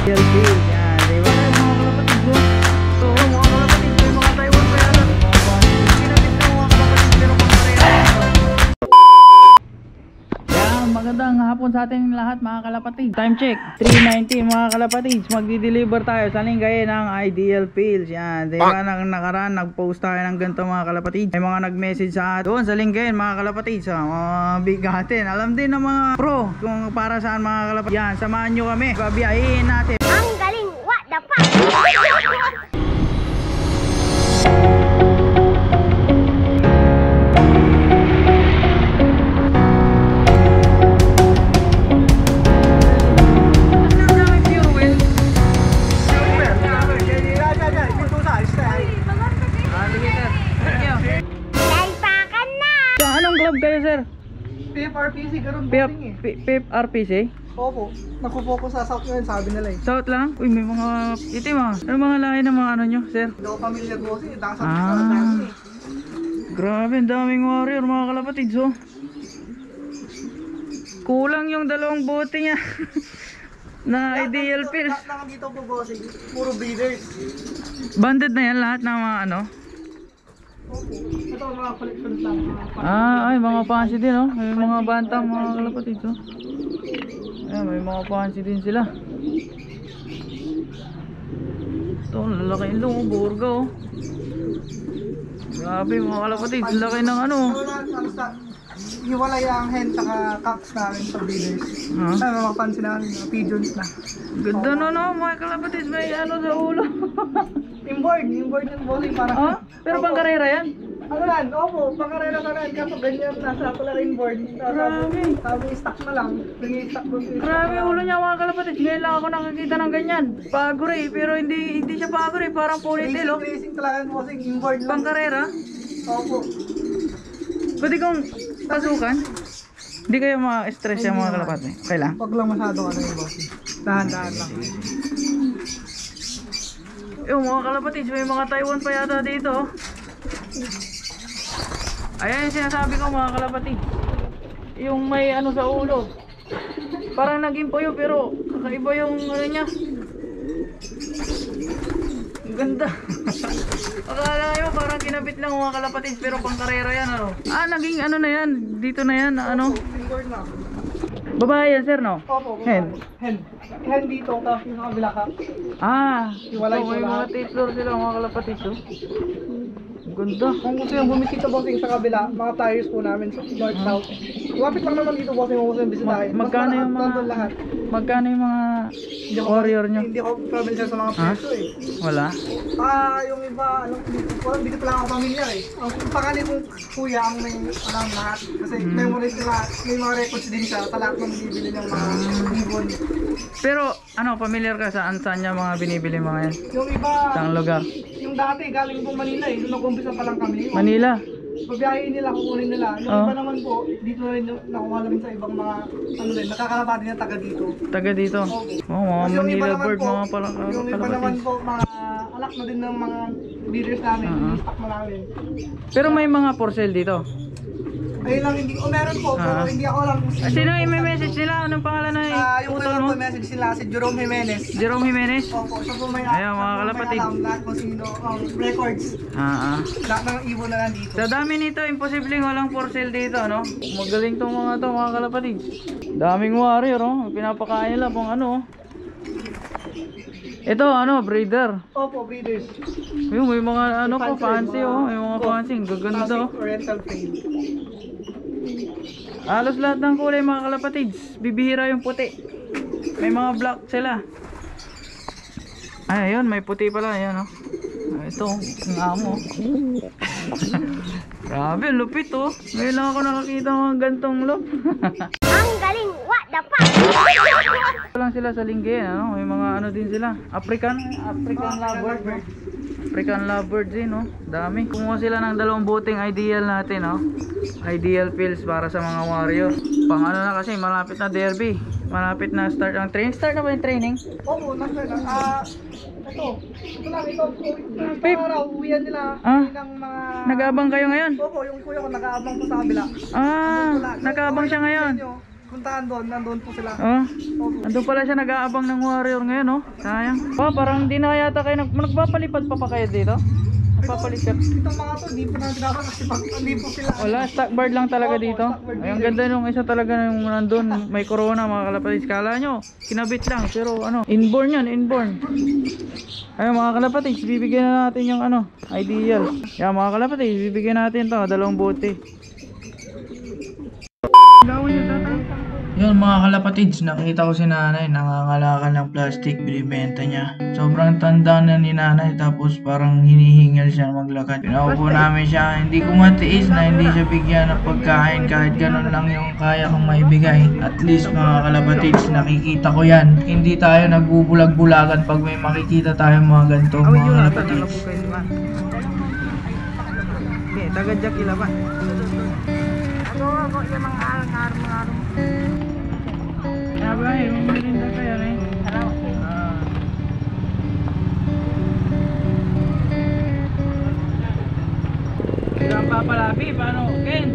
Pills, yan, di ba? Mga kalapatid bro. So, mga kalapatid, may mga Taiwan pa yan. Kinabit na mga kalapatid, pero pangkarera. Yan, magandang hapon sa ating lahat mga kalapatid. Time check, 3:19 mga kalapatid. Magdi-deliver tayo sa Lingayen ng Ideal Pills. Yan, di ba? Nang nakaraan, nag-post tayo ng ganito mga kalapatid. May mga nag-message sa doon sa Lingayen mga kalapatid. Sa mga bigatin. Alam din ng mga pro kung para saan mga kalapatid. Yan, samahan nyo kami. Babiyahin natin. Ang galing, what the fuck? Lalpakan na! So, anong club kayo sir? PFRPC, ganun boarding eh. PFRPC? Opo, nagpo-focus sa South ngayon, sabi nila eh. South lang? Uy, may mga itim ah. Ano mga lahi ng mga ano nyo sir? Hindi ako familiar bossing eh, nakasama Ah. sa dami eh. Grabe, ang daming warrior mga kalapatid. So, kulang yung dalawang bote niya na Ideal Pills. Lahat dito po bossing, puro breeders. Banded na yan lahat ng mga ano? Opo, ito mga collections lang. Ay mga fancy din oh. May mga bantang mga kalapatid oh. Ayan, may mga fancy din sila. Ito, lalaki yung lungo, burga oh. Grabe mga kalapatid, laki ng ano. Hiwalay ang hen tsaka cocks namin sa breeders. Ay, mapapansin namin, mga pigeons na. Ganda no mga kalapatid, may ano sa ulo. Inboard yung bossing parang. Oh, pero pang karera yan. Ano yan? Opo, pangkarera ka rin. Kaso ganyan, nasa pala inboard. Grabe. Sabi, stock na lang. Nag-i-stock doon. Grabe ulo niya mga kalapatid. Ngayon lang ako nakakita ng ganyan. Pagore pero hindi siya pagore, parang ponytail oh. Racing talaga yung bossing, inboard lang. Pang karera. Opo. Pwede kong pasukan. Hindi kayo ma-stress yung mga kalapatid. Kailan? Wag lang masyado ano yung bossing. Dahan-dahan lang. Yung mga kalapatid, may mga Taiwan pa yata dito oh. Ayan yung sinasabi ko mga kalapatid. Yung may ano sa ulo. Parang naging puyo pero kakaiba yung ano niya. Ang ganda. Akala nyo parang kinabit lang mga kalapatid pero pang karera yan ano. Naging ano na yan. Dito na yan ano. Inboard lang. Babae yan sir no? Opo. Hen. Hen dito, tapos yung sa kabila ka. So, may mga tape floor sila mga kalapatid oh. Ganda. Kung gusto yung bumisita bossing sa kabila, mga tires po namin sa north south. Lapit lang naman dito bossing kung gusto yung bisitahin. Magkano yung mga nandun lahat. Magkano yung mga warrior nyo? Hindi ako familiar sa mga presyo eh. Wala. Yung iba, hindi ko lang ako familiar eh. Ang pangalan kong kuya ang may alam lahat. Kasi memories nila, may mga records din siya sa lahat ng binibili ng mga ibon. Pero ano, familiar ka saan niya mga binibili mga yan? Yung iba, Saang lugar? yung dati galing po Manila eh. Nung nag-umpisa pa lang kami. Manila. Babiyahin nila, kukunin nila. Yung Oh. iba naman po, dito rin nakuha namin sa ibang mga, ano rin, nakakalapati na taga dito. Taga dito. Mga Kasi yung iba Manila naman bird, po, mga pala yung iba naman kalapatid. po, mga alak na din ng mga leaders namin, stock na namin. Pero may mga for sale dito. Ayun lang, hindi ko meron po, pero hindi ako alam kung Sino yung may message nila? Anong pangalan na yung putol meron mo? po message sila, si Jerome Jimenez. Jerome Jimenez? Opo, siya po may, Ayaw, mga siya po may kalapatid. alam lahat kung sino, records, lahat ng ibon na nandito. Sa dami nito, imposibleng walang for sale dito, no? Magaling tong mga to, mga kalapatid. Daming warrior, oh. Pinapakain nila pang ano, oh. Ito, ano, breeder. Opo, breeders. Yung may mga ano ko, fancy, Fancy, oh. May mga fancy, ang gaganda, oh. Classic Oriental Fade. Halos lahat ng kulay mga kalapatids. Bibihira yung puti. May mga black sila. Ay, ayun, may puti pala. Ayan, oh. Ito, ang amo. Grabe, lupit, oh. Ngayon lang ako nakakita ng gantong loop. Ang galing, what the fuck? lang sila sa Lingayen, ano? May mga ano din sila. African lovebird. African lovebird din, no? Dami. Kumuha sila ng dalawang boteng Ideal natin, no? Ideal Pills para sa mga warrior. Pang ano na kasi, malapit na derby. Malapit na start ang training. Start na ba yung training? Opo, nasa lang. Ito lang, ito. Pip. Ito araw, uwian nila ng mga... Nag-aabang kayo ngayon? Opo, yung kuya ko nag-aabang po sa kabila. Nag-aabang siya ngayon. puntahan doon, nandoon po sila. Oh, Opo. andun pala siya nag-aabang ng warrior ngayon, no? Sayang. Parang hindi na yata kayo nagpapalipad pa kayo dito? Nagpapalipad. Itong mga to, di po natin dapat kasi pag hindi po sila. Wala, stock bird lang talaga Opo, dito. stock bird Ay, ang dito. ganda nung isa talaga nung nandun. May corona mga kalapatids. Kala nyo, kinabit lang. Pero ano, inborn yan, inborn. Ayun mga kalapatids, bibigyan na natin yung ano, ideal. Yan mga kalapatids, bibigyan natin to, 2 bote. Yun mga kalapatids, nakita ko si nanay nangangalakal ng plastic, binibenta niya. Sobrang tanda na ni nanay tapos parang hinihingal siya maglakad. Pinaupo namin siya, hindi ko matiis na hindi siya bigyan ng pagkain kahit ganun lang yung kaya kong maibigay. At least mga kalapatids, nakikita ko yan. Hindi tayo nagbubulag-bulagan pag may makikita tayo mga ganito mga kalapatids. Okay, tagadyak ilaban. Ako yung mga arong-arong. Abay, mamirinda kayo eh. Salamat. Sila ang papalabi, paano? Ken?